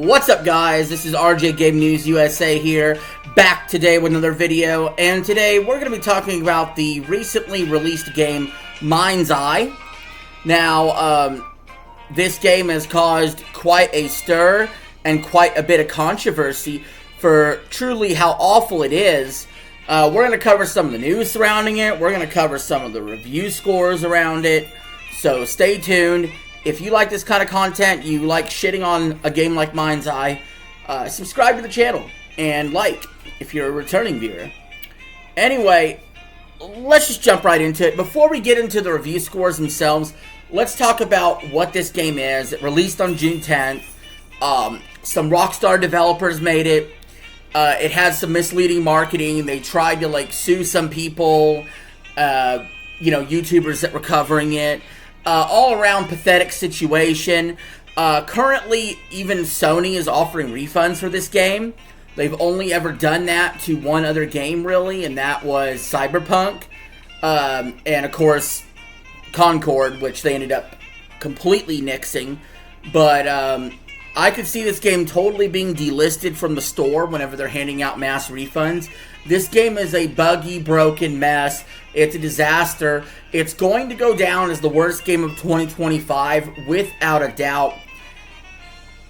What's up, guys? This is RJ Game News USA here, back today with another video, and today we're going to be talking about the recently released game MindsEye. Now, this game has caused quite a stir and quite a bit of controversy for truly how awful it is. We're going to cover some of the news surrounding it. We're going to cover some of the review scores around it, so stay tuned. If you like this kind of content, you like shitting on a game like MindsEye, subscribe to the channel and like if you're a returning viewer. Anyway, let's just jump right into it. Before we get into the review scores themselves, let's talk about what this game is. It released on June 10th. Some Rockstar developers made it. It had some misleading marketing. They tried to sue some people, YouTubers that were covering it. All around pathetic situation. Currently, even Sony is offering refunds for this game. They've only ever done that to one other game, really, and that was Cyberpunk. And of course, Concord, which they ended up completely nixing. But I could see this game totally being delisted from the store whenever they're handing out mass refunds. This game is a buggy, broken mess. It's a disaster. It's going to go down as the worst game of 2025, without a doubt.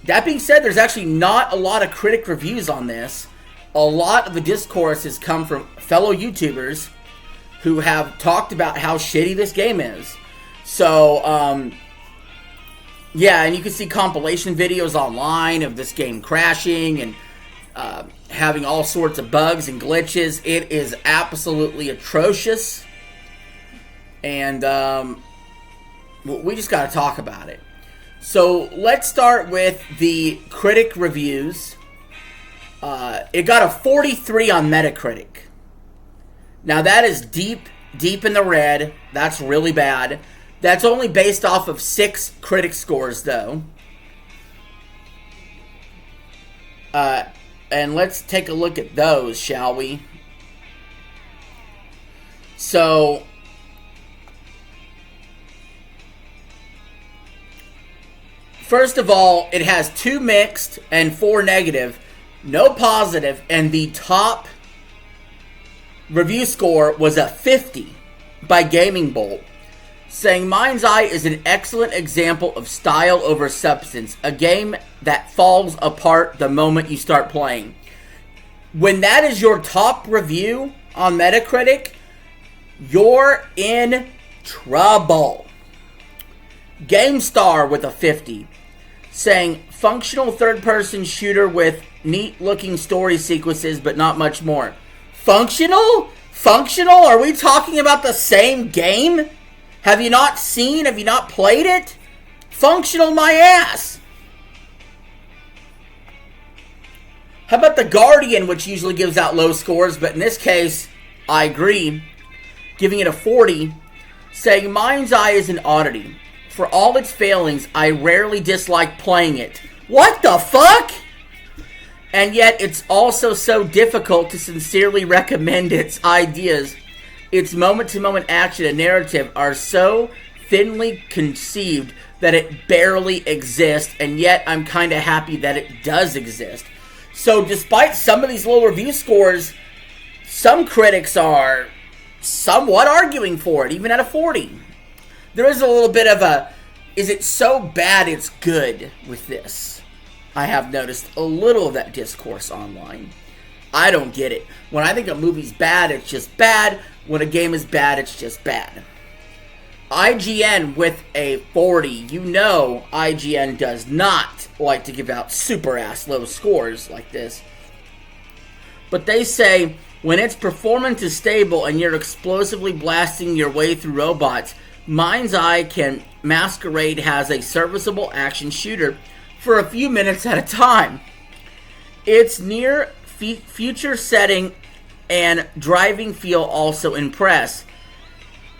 That being said, there's actually not a lot of critic reviews on this. A lot of the discourse has come from fellow YouTubers who have talked about how shitty this game is. So, yeah, and you can see compilation videos online of this game crashing and having all sorts of bugs and glitches. It is absolutely atrocious. And we just got to talk about it. So let's start with the critic reviews. It got a 43 on Metacritic. Now that is deep in the red. That's really bad. That's only based off of 6 critic scores, though. And let's take a look at those, shall we? So, first of all, it has 2 mixed and 4 negative, no positive, and the top review score was a 50 by Gaming Bolt, saying MindsEye is an excellent example of style over substance, a game that falls apart the moment you start playing. When that is your top review on Metacritic, you're in trouble. GameStar with a 50, saying functional third-person shooter with neat-looking story sequences but not much more. Functional? Functional? Are we talking about the same game? Have you not seen? Have you not played it? Functional my ass. How about The Guardian, which usually gives out low scores, but in this case, I agree, giving it a 40, saying MindsEye is an oddity. For all its failings, I rarely dislike playing it. What the fuck? And yet, it's also so difficult to sincerely recommend its ideas. Its moment-to-moment action and narrative are so thinly conceived that it barely exists, and yet I'm kind of happy that it does exist. So despite some of these low review scores, some critics are somewhat arguing for it, even at a 40. There is a little bit of a, is it so bad it's good with this? I have noticed a little of that discourse online. I don't get it. When I think a movie's bad, it's just bad. When a game is bad, it's just bad. IGN with a 40. You know IGN does not like to give out super ass low scores like this. But they say, when its performance is stable and you're explosively blasting your way through robots, MindsEye can masquerade as a serviceable action shooter for a few minutes at a time. Its near future setting and driving feel also impress.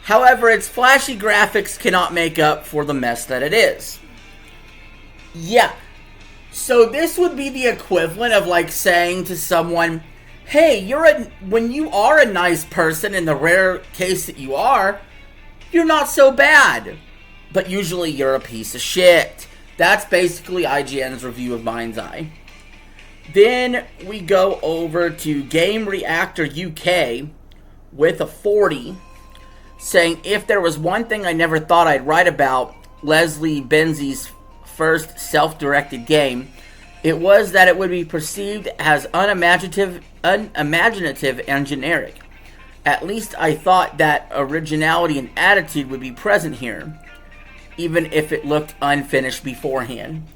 However, its flashy graphics cannot make up for the mess that it is. Yeah. So this would be the equivalent of saying to someone, hey, when you are a nice person, in the rare case that you are, you're not so bad. But usually you're a piece of shit. That's basically IGN's review of MindsEye. Then we go over to Game Reactor UK with a 40, saying, if there was one thing I never thought I'd write about Leslie Benzie's first self-directed game, it was that it would be perceived as unimaginative and generic. At least I thought that originality and attitude would be present here, even if it looked unfinished beforehand.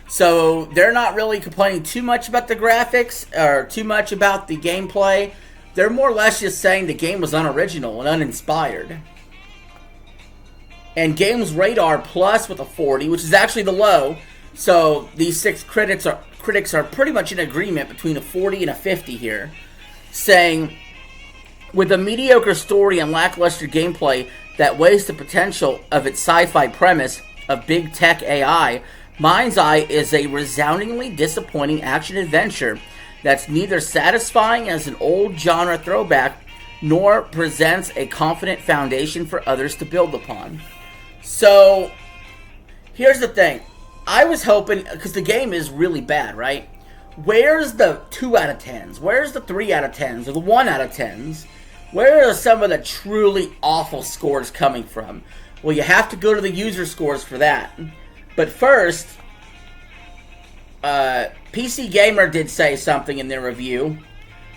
So they're not really complaining too much about the graphics or too much about the gameplay. They're more or less just saying the game was unoriginal and uninspired. And Games Radar Plus with a 40, which is actually the low. So these 6 critics are pretty much in agreement between a 40 and a 50 here, saying, with a mediocre story and lackluster gameplay that wastes the potential of its sci-fi premise of big tech AI, MindsEye is a resoundingly disappointing action-adventure that's neither satisfying as an old genre throwback nor presents a confident foundation for others to build upon. So, here's the thing. I was hoping, because the game is really bad, right? Where's the 2 out of 10s? Where's the 3 out of 10s? Or the 1 out of 10s? Where are some of the truly awful scores coming from? Well, you have to go to the user scores for that. But first, PC Gamer did say something in their review,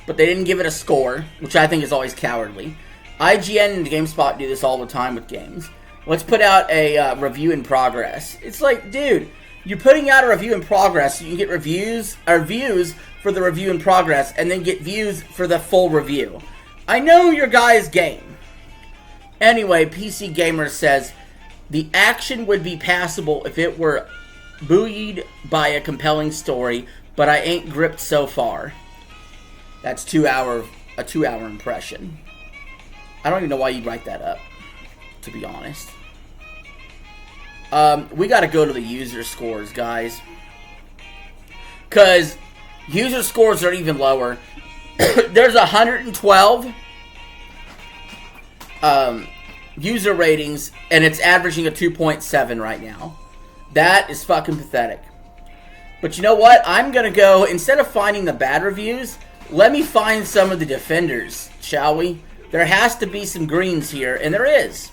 but they didn't give it a score, which I think is always cowardly. IGN and GameSpot do this all the time with games. Let's put out a review in progress. It's like, dude, you're putting out a review in progress so you can get reviews or views for the review in progress and then get views for the full review. I know your guy's game. Anyway, PC Gamer says, the action would be passable if it were buoyed by a compelling story, but I ain't gripped so far. That's a 2-hour impression. I don't even know why you'd write that up, to be honest. We gotta go to the user scores, guys. Because user scores are even lower. There's 112 user ratings, and it's averaging a 2.7 right now. That is fucking pathetic. But you know what? I'm gonna go, instead of finding the bad reviews, let me find some of the defenders, shall we? There has to be some greens here, and there is.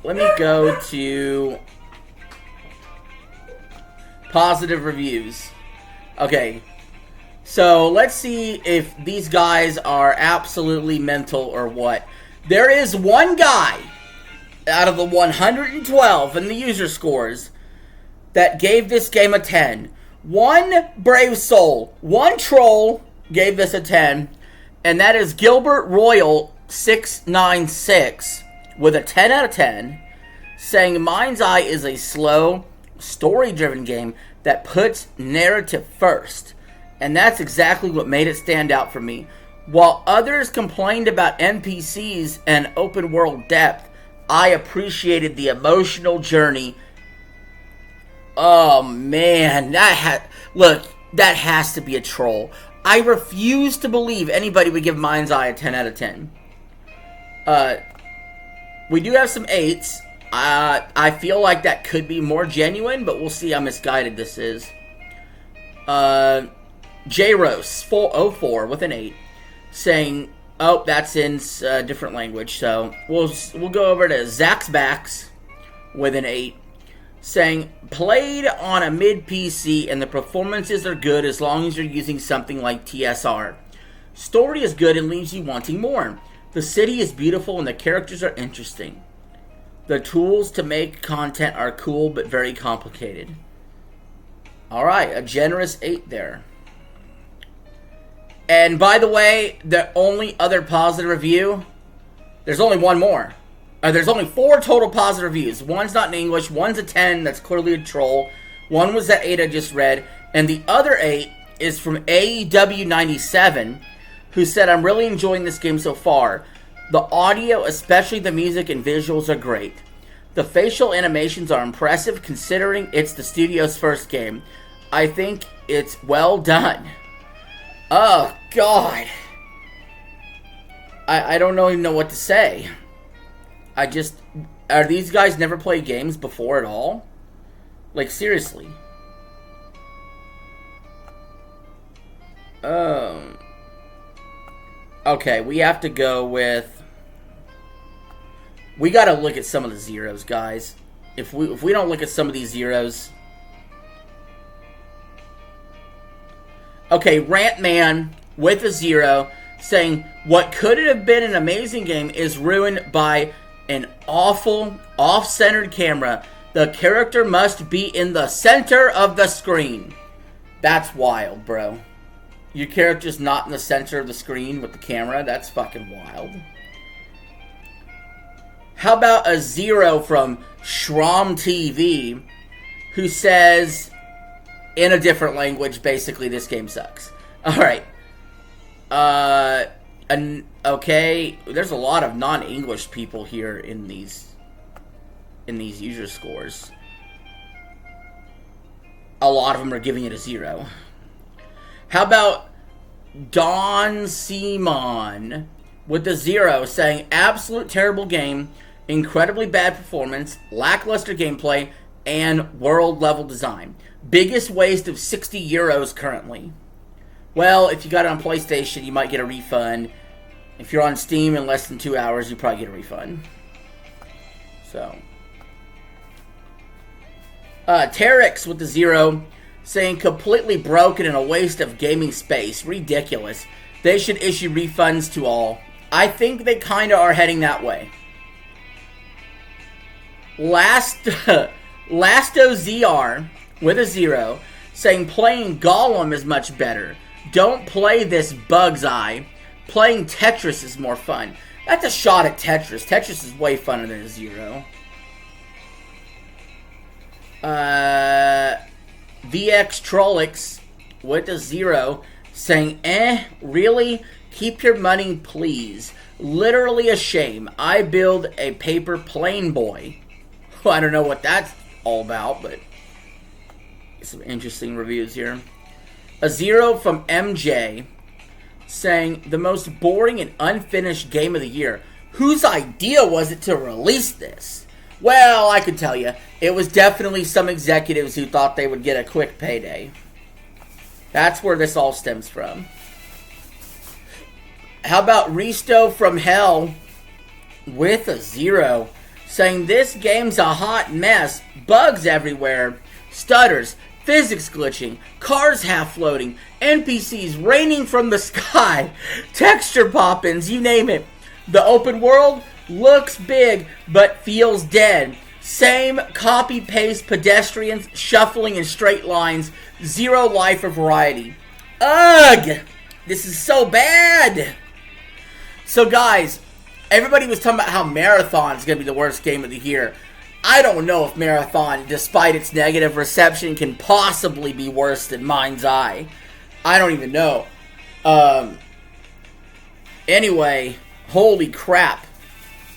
Let me go to positive reviews. Okay. So, let's see if these guys are absolutely mental or what. There is one guy out of the 112 in the user scores that gave this game a 10. One brave soul, one troll gave this a 10, and that is Gilbert Royal 696 with a 10 out of 10, saying MindsEye is a slow, story-driven game that puts narrative first. And that's exactly what made it stand out for me. While others complained about NPCs and open world depth, I appreciated the emotional journey. Oh man, look, that has to be a troll. I refuse to believe anybody would give MindsEye a 10 out of 10. We do have some 8s. I feel like that could be more genuine, but we'll see how misguided this is. J-Rose 404 with an 8, saying, oh, that's in a different language, so we'll go over to Zaxbax with an 8, saying, played on a mid-PC and the performances are good as long as you're using something like TSR. Story is good and leaves you wanting more. The city is beautiful and the characters are interesting. The tools to make content are cool but very complicated. Alright, a generous 8 there. And by the way, the only other positive review, there's only one more. There's only 4 total positive reviews. One's not in English, one's a 10, that's clearly a troll. One was that 8 I just read, and the other 8 is from AEW97, who said, I'm really enjoying this game so far. The audio, especially the music and visuals, are great. The facial animations are impressive considering it's the studio's first game. I think it's well done. Oh, God. I don't even know what to say. Are these guys never played games before at all? Like, seriously. Okay, we have to go with... We gotta look at some of the zeros, guys. If we don't look at some of these zeros... Okay, Rant Man with a 0 saying, what could have been an amazing game is ruined by an awful, off-centered camera. The character must be in the center of the screen. That's wild, bro. Your character's not in the center of the screen with the camera? That's fucking wild. How about a 0 from Shrom TV, who says, in a different language, basically, this game sucks. Alright. Okay, there's a lot of non-English people here in these user scores. A lot of them are giving it a 0. How about Don Simon with a 0 saying, absolute terrible game, incredibly bad performance, lackluster gameplay, and world-level design. Biggest waste of 60 euros currently. Well, if you got it on PlayStation, you might get a refund. If you're on Steam in less than 2 hours, you probably get a refund. So. Terex with the 0 saying completely broken and a waste of gaming space. Ridiculous. They should issue refunds to all. I think they kind of are heading that way. LastoZR with a 0 saying playing Gollum is much better. Don't play this Bug's Eye. Playing Tetris is more fun. That's a shot at Tetris. Tetris is way funner than a 0. VX Trollix with a 0 saying, really? Keep your money, please. Literally a shame. I build a paper plane boy. I don't know what that's all about, but some interesting reviews here. A 0 from MJ saying, the most boring and unfinished game of the year. Whose idea was it to release this? Well, I could tell you. It was definitely some executives who thought they would get a quick payday. That's where this all stems from. How about Risto from Hell with a 0 saying, this game's a hot mess. Bugs everywhere. Stutters. Physics glitching, cars half floating, NPCs raining from the sky, texture pop-ins, you name it. The open world looks big, but feels dead. Same copy-paste pedestrians shuffling in straight lines, 0 life or variety. Ugh! This is so bad! So guys, everybody was talking about how Marathon is going to be the worst game of the year. I don't know if Marathon, despite its negative reception, can possibly be worse than MindsEye. I don't even know. Anyway, holy crap.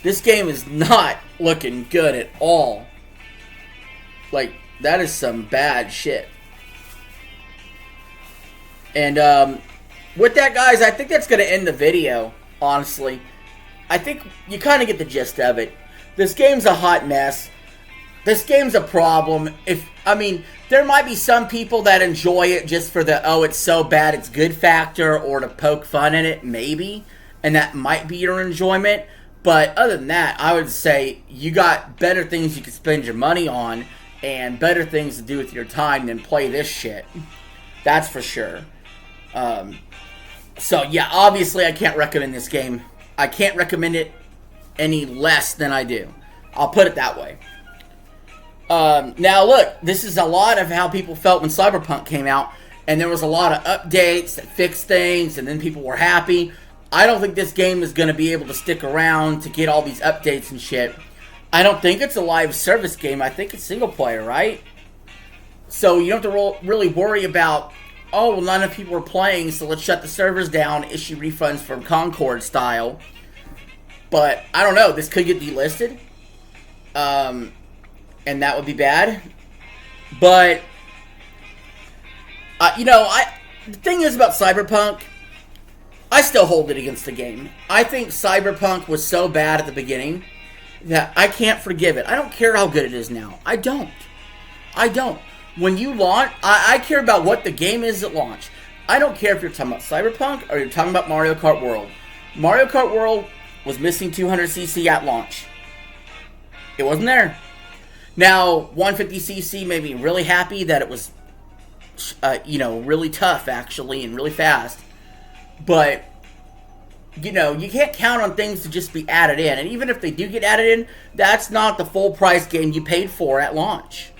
This game is not looking good at all. Like, that is some bad shit. And, with that, guys, I think that's going to end the video, honestly. I think you kind of get the gist of it. This game's a hot mess. This game's a problem. There might be some people that enjoy it just for the, oh, it's so bad it's good factor, or to poke fun in it, maybe. And that might be your enjoyment. But other than that, I would say you got better things you can spend your money on and better things to do with your time than play this shit. That's for sure. So, yeah, obviously I can't recommend this game. I can't recommend it any less than I do. I'll put it that way. Now look, this is a lot of how people felt when Cyberpunk came out, and there was a lot of updates that fixed things, and then people were happy. I don't think this game is going to be able to stick around to get all these updates and shit. I don't think it's a live service game. I think it's single player, right? So you don't have to really worry about, oh, well, not enough people are playing, so let's shut the servers down, issue refunds from Concord style. But, I don't know, this could get delisted. And that would be bad. But, the thing is about Cyberpunk, I still hold it against the game. I think Cyberpunk was so bad at the beginning that I can't forgive it. I don't care how good it is now. I don't. I don't. When you launch, I care about what the game is at launch. I don't care if you're talking about Cyberpunk or you're talking about Mario Kart World. Mario Kart World was missing 200cc at launch. It wasn't there. Now, 150cc made me really happy that it was, really tough, actually, and really fast. But, you can't count on things to just be added in. And even if they do get added in, that's not the full price game you paid for at launch.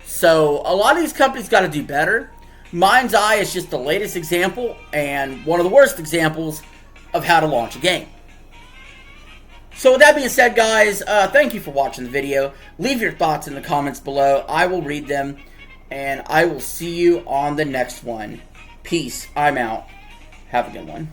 So, a lot of these companies got to do better. MindsEye is just the latest example, and one of the worst examples of how to launch a game. So with that being said, guys, thank you for watching the video. Leave your thoughts in the comments below. I will read them, and I will see you on the next one. Peace. I'm out. Have a good one.